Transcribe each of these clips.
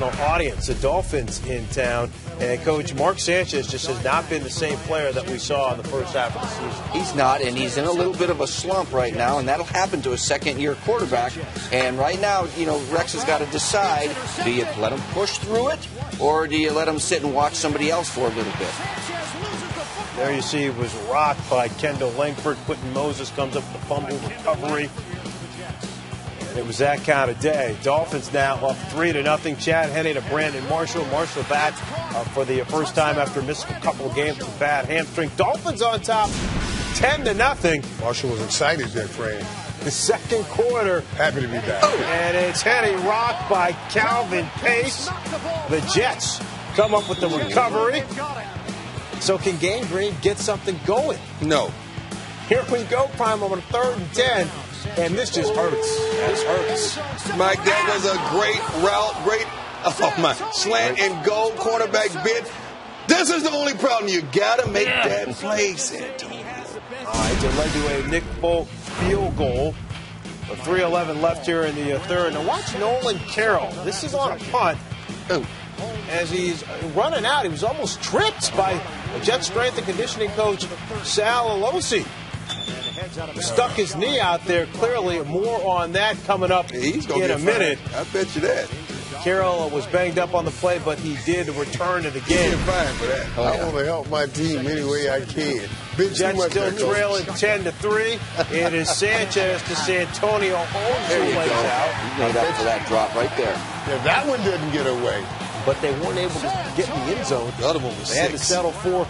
national audience. The Dolphins in town, and Coach Mark Sanchez just has not been the same player that we saw in the first half of the season. He's not, and he's in a little bit of a slump right now, and that'll happen to a second-year quarterback. And right now, Rex has got to decide, do you let him push through it, or do you let him sit and watch somebody else for a little bit? There you see it was rocked by Kendall Langford. Quentin Moses comes up with the fumble recovery. And it was that kind of day. Dolphins now up 3-0. Chad Henne to Brandon Marshall. Marshall back for the first time after missing a couple of games with a bad hamstring. Dolphins on top 10-0. Marshall was excited there, Fred. The second quarter. Happy to be back. And it's Henne rocked by Calvin Pace. The Jets come up with the recovery. So can Gang Green get something going? No. Here we go, Prime, on 3rd and 10. And this just hurts. This hurts. Mike, that was a great route, slant and go quarterback bid. This is the only problem. You got to make that play, Santonio. All right, it led to a Nick Folk field goal. 3:11 left here in the third. Now watch Nolan Carroll. This is on a punt. As he's running out, he was almost tripped by Jet strength and conditioning coach Sal Alosi. Stuck his knee out there. Clearly, more on that coming up in a minute. I bet you that. Carroll was banged up on the play, but he did return to the game. He's fine for that. I want to help my team any way I can. Jets still trailing 10-3. It is Sanchez to Santonio Holmes who lays out. He made up for that drop right there. Yeah, that one didn't get away. But they weren't able to get in the end zone. The other one was They had to settle for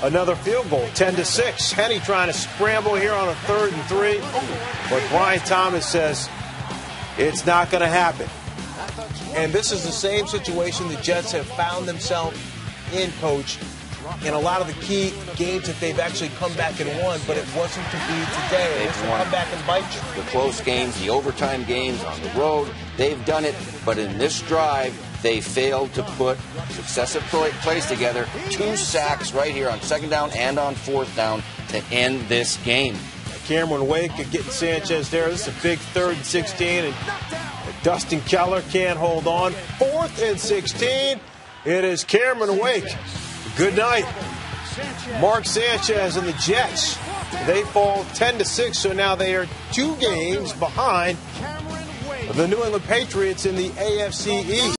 another field goal, 10-6. Henne trying to scramble here on a 3rd and 3. But Brian Thomas says it's not going to happen. And this is the same situation the Jets have found themselves in, Coach, in a lot of the key games that they've actually come back and won, but it wasn't to be today. They've come back and bite you. The close games, the overtime games on the road, they've done it, but in this drive, they failed to put successive plays together. 2 sacks right here on 2nd down and on 4th down to end this game. Cameron Wake getting Sanchez there. This is a big 3rd and 16, and Dustin Keller can't hold on. 4th and 16. It is Cameron Wake. Good night. Mark Sanchez and the Jets. They fall 10-6, so now they are 2 games behind the New England Patriots in the AFC East.